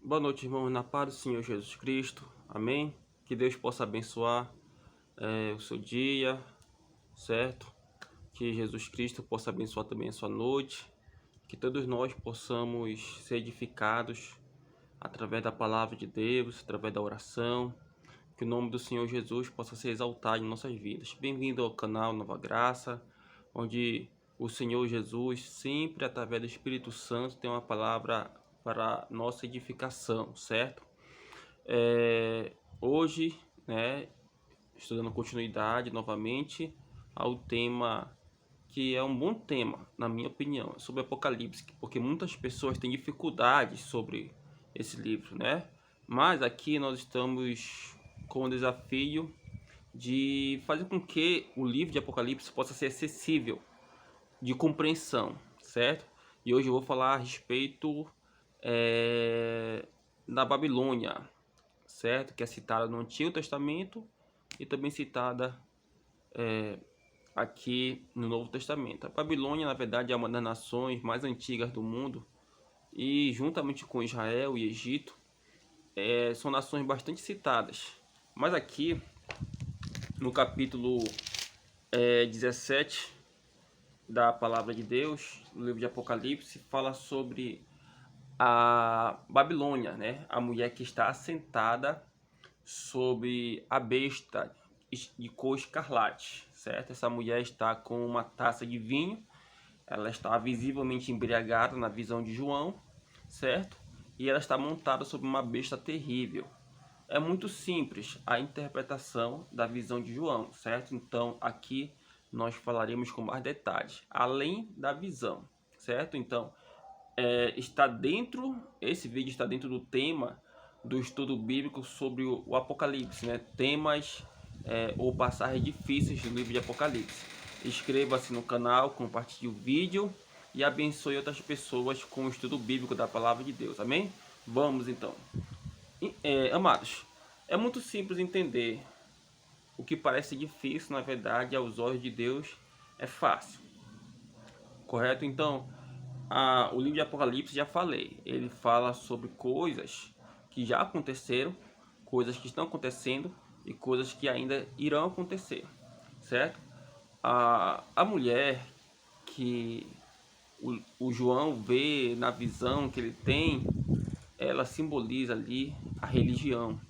Boa noite, irmãos, na paz do Senhor Jesus Cristo. Amém? Que Deus possa abençoar o seu dia, certo? Que Jesus Cristo possa abençoar também a sua noite. Que todos nós possamos ser edificados através da palavra de Deus, através da oração. Que o nome do Senhor Jesus possa ser exaltado em nossas vidas. Bem-vindo ao canal Nova Graça, onde o Senhor Jesus, sempre através do Espírito Santo, tem uma palavra para nossa edificação, certo? Hoje, né, estudando continuidade novamente ao tema que é um bom tema, na minha opinião, sobre Apocalipse, porque muitas pessoas têm dificuldades sobre esse livro, né? Mas aqui nós estamos com o desafio de fazer com que o livro de Apocalipse possa ser acessível, de compreensão, certo? E hoje eu vou falar a respeito da Babilônia, certo? Que é citada no Antigo Testamento e também citada aqui no Novo Testamento. A Babilônia, na verdade, é uma das nações mais antigas do mundo e, juntamente com Israel e Egito, são nações bastante citadas. Mas aqui, no capítulo 17 da Palavra de Deus, no livro de Apocalipse, fala sobre a Babilônia, né? A mulher que está assentada sobre a besta de cor escarlate, certo? Essa mulher está com uma taça de vinho, ela está visivelmente embriagada na visão de João, certo? E ela está montada sobre uma besta terrível. É muito simples a interpretação da visão de João, certo? Então aqui nós falaremos com mais detalhes, além da visão, certo? Então esse vídeo está dentro do tema do estudo bíblico sobre o Apocalipse, né? Temas ou passagens difíceis do livro de Apocalipse. Inscreva-se no canal, compartilhe o vídeo e abençoe outras pessoas com o estudo bíblico da palavra de Deus, amém? Vamos então. Amados, é muito simples entender. O que parece difícil, na verdade, aos olhos de Deus, é fácil, correto? Então, o livro de Apocalipse, já falei, ele fala sobre coisas que já aconteceram, coisas que estão acontecendo e coisas que ainda irão acontecer, certo? A mulher que o João vê na visão que ele tem, ela simboliza ali a religião,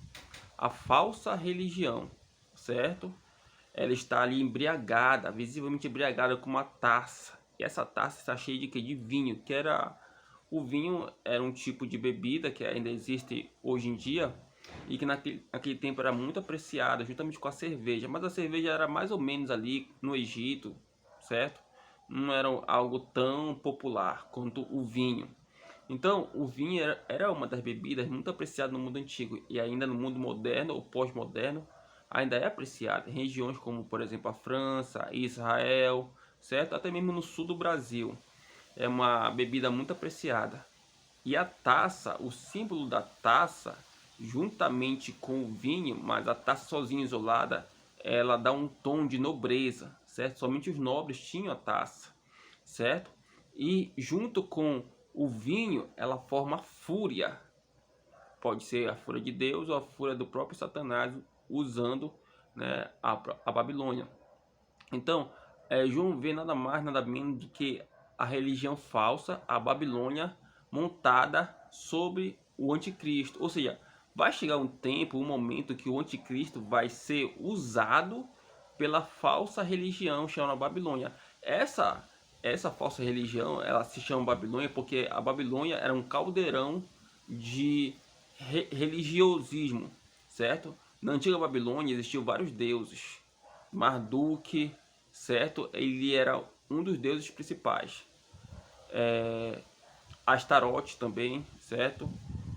a falsa religião, certo? Ela está ali embriagada, visivelmente embriagada com uma taça. E essa taça está cheia de quê? De vinho, que era... O vinho era um tipo de bebida que ainda existe hoje em dia e que naquele tempo era muito apreciada, juntamente com a cerveja. Mas a cerveja era mais ou menos ali no Egito, certo? Não era algo tão popular quanto o vinho. Então, o vinho era uma das bebidas muito apreciadas no mundo antigo e ainda no mundo moderno ou pós-moderno ainda é apreciado em regiões como, por exemplo, a França, Israel, certo? Até mesmo no sul do Brasil. É uma bebida muito apreciada. E a taça, o símbolo da taça, juntamente com o vinho, mas a taça sozinha isolada, ela dá um tom de nobreza, certo? Somente os nobres tinham a taça, certo? E junto com o vinho, ela forma a fúria. Pode ser a fúria de Deus ou a fúria do próprio Satanás usando, né, a Babilônia. Então, João vê nada mais, nada menos do que a religião falsa, a Babilônia, montada sobre o anticristo. Ou seja, vai chegar um tempo, um momento que o anticristo vai ser usado pela falsa religião chamada Babilônia. Essa falsa religião, ela se chama Babilônia porque a Babilônia era um caldeirão de religiosismo, certo? Na antiga Babilônia existiam vários deuses. Marduk, certo? Ele era um dos deuses principais. Astarote também, certo?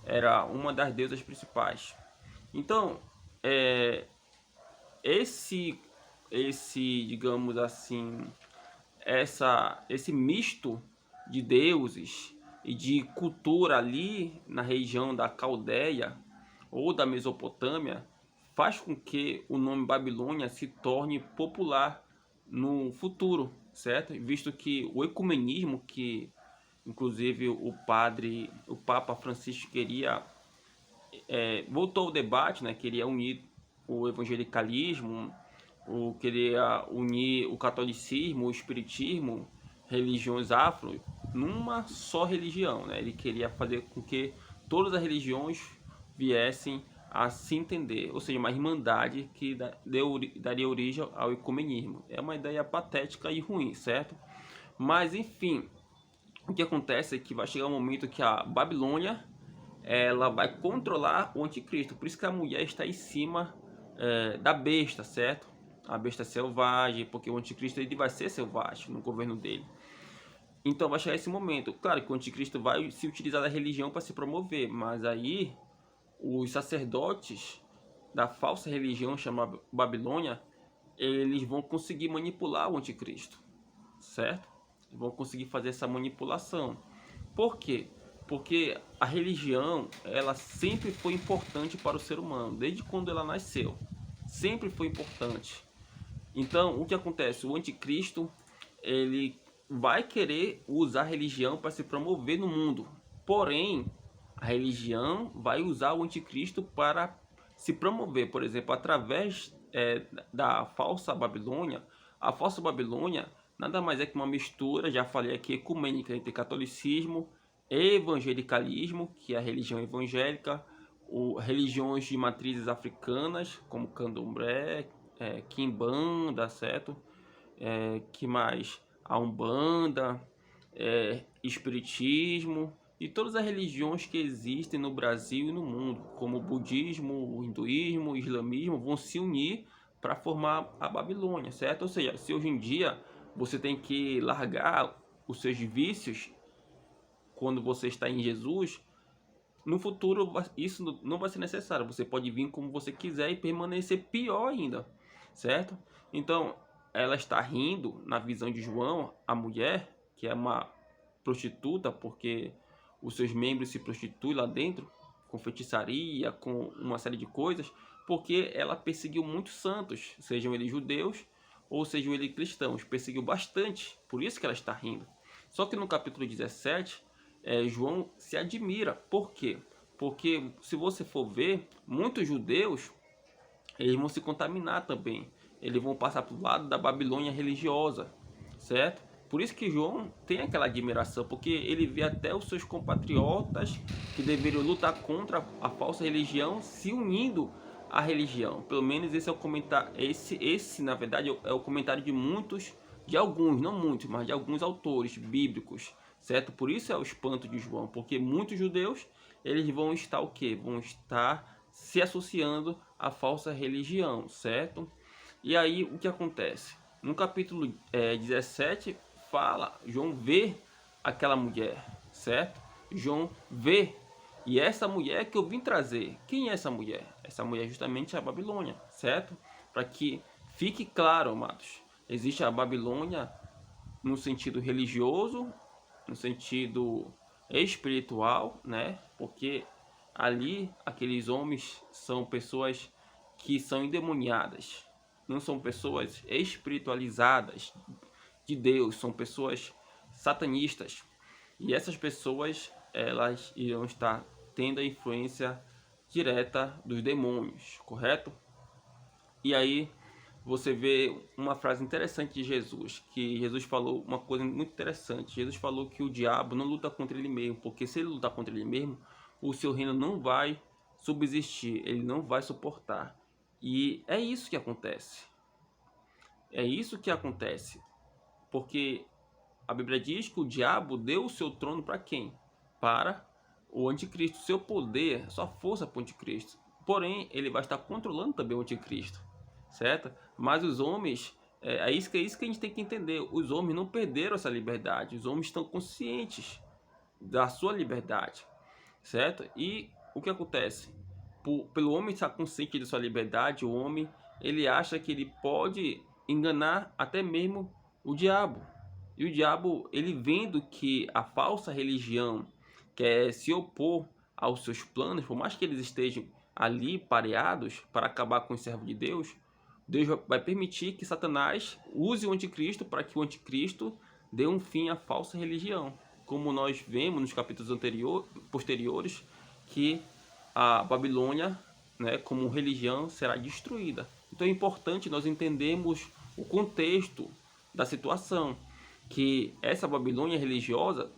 Era uma das deusas principais. Então, esse, digamos assim, esse misto de deuses e de cultura ali na região da Caldeia ou da Mesopotâmia faz com que o nome Babilônia se torne popular no futuro, certo? Visto que o ecumenismo, que inclusive o Papa Francisco queria voltou ao debate, né? Queria unir o evangelicalismo, queria unir o catolicismo, o espiritismo, religiões afro, numa só religião, né? Ele queria fazer com que todas as religiões viessem a se entender, ou seja, uma irmandade que daria origem ao ecumenismo. É uma ideia patética e ruim, certo? Mas enfim, o que acontece é que vai chegar um momento que a Babilônia ela vai controlar o anticristo. Por isso que a mulher está em cima da besta, certo? A besta é selvagem, porque o anticristo ele vai ser selvagem no governo dele. Então vai chegar esse momento. Claro que o anticristo vai se utilizar da religião para se promover, mas aí os sacerdotes da falsa religião chamada Babilônia, eles vão conseguir manipular o anticristo, certo? Vão conseguir fazer essa manipulação. Por quê? Porque a religião, ela sempre foi importante para o ser humano, desde quando ela nasceu. Sempre foi importante. Então, o que acontece? O anticristo, ele vai querer usar a religião para se promover no mundo. Porém, a religião vai usar o anticristo para se promover, por exemplo, através da falsa Babilônia. A falsa Babilônia nada mais é que uma mistura, já falei aqui, ecumênica entre catolicismo e evangelicalismo, que é a religião evangélica, religiões de matrizes africanas, como candomblé, quimbanda, certo? Que mais? A umbanda, espiritismo e todas as religiões que existem no Brasil e no mundo, como o budismo, o hinduísmo, o islamismo, vão se unir para formar a Babilônia, certo? Ou seja, se hoje em dia você tem que largar os seus vícios quando você está em Jesus, no futuro isso não vai ser necessário. Você pode vir como você quiser e permanecer pior ainda, certo? Então, ela está rindo, na visão de João, a mulher, que é uma prostituta, porque os seus membros se prostituem lá dentro, com feitiçaria, com uma série de coisas, porque ela perseguiu muitos santos, sejam eles judeus ou sejam eles cristãos, perseguiu bastante, por isso que ela está rindo. Só que no capítulo 17, João se admira. Por quê? Porque se você for ver, muitos judeus eles vão se contaminar também. Eles vão passar para o lado da Babilônia religiosa, certo? Por isso que João tem aquela admiração, porque ele vê até os seus compatriotas que deveriam lutar contra a falsa religião se unindo à religião. Pelo menos esse é o comentário. Esse na verdade é o comentário de muitos, de alguns, não muitos, mas de alguns autores bíblicos, certo? Por isso é o espanto de João, porque muitos judeus eles vão estar o quê? Vão estar se associando à falsa religião, certo? E aí o que acontece? No capítulo 17 fala, João vê aquela mulher, certo? João vê, e essa mulher que eu vim trazer, quem é essa mulher? Essa mulher é justamente a Babilônia, certo? Para que fique claro, amados, existe a Babilônia no sentido religioso, no sentido espiritual, né? Porque ali aqueles homens são pessoas que são endemoniadas, não são pessoas espiritualizadas de Deus, são pessoas satanistas. E essas pessoas, elas irão estar tendo a influência direta dos demônios, correto? E aí você vê uma frase interessante de Jesus, que Jesus falou uma coisa muito interessante. Jesus falou que o diabo não luta contra ele mesmo, porque se ele lutar contra ele mesmo, o seu reino não vai subsistir, ele não vai suportar. E é isso que acontece. É isso que acontece. Porque a Bíblia diz que o diabo deu o seu trono para quem? Para o anticristo, seu poder, sua força para o anticristo. Porém, ele vai estar controlando também o anticristo, certo? Mas os homens, é isso que a gente tem que entender. Os homens não perderam essa liberdade. Os homens estão conscientes da sua liberdade, certo? E o que acontece? Pelo homem estar consciente de sua liberdade, o homem ele acha que ele pode enganar até mesmo o diabo. E o diabo, ele vendo que a falsa religião quer se opor aos seus planos, por mais que eles estejam ali pareados para acabar com o servo de Deus, Deus vai permitir que Satanás use o anticristo para que o anticristo dê um fim à falsa religião. Como nós vemos nos capítulos posteriores, que a Babilônia, né, como religião, será destruída. Então é importante nós entendermos o contexto da situação, que essa Babilônia religiosa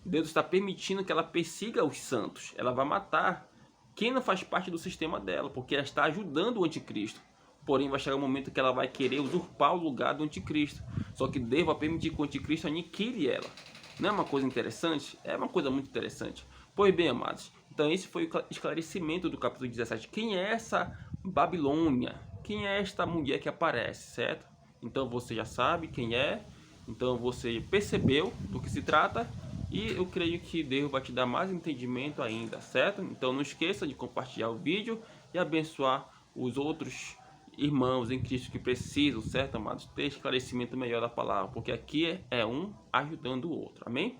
Deus está permitindo que ela persiga os santos. Ela vai matar quem não faz parte do sistema dela, porque ela está ajudando o anticristo. Porém, vai chegar um momento que ela vai querer usurpar o lugar do anticristo. Só que Deus vai permitir que o anticristo aniquile ela. Não é uma coisa interessante? É uma coisa muito interessante. Pois bem, amados, então esse foi o esclarecimento do capítulo 17. Quem é essa Babilônia? Quem é esta mulher que aparece, certo? Então você já sabe quem é. Então você percebeu do que se trata. E eu creio que Deus vai te dar mais entendimento ainda, certo? Então não esqueça de compartilhar o vídeo e abençoar os outros irmãos em Cristo que precisam, certo, amados? Ter esclarecimento melhor da palavra, porque aqui é um ajudando o outro, amém?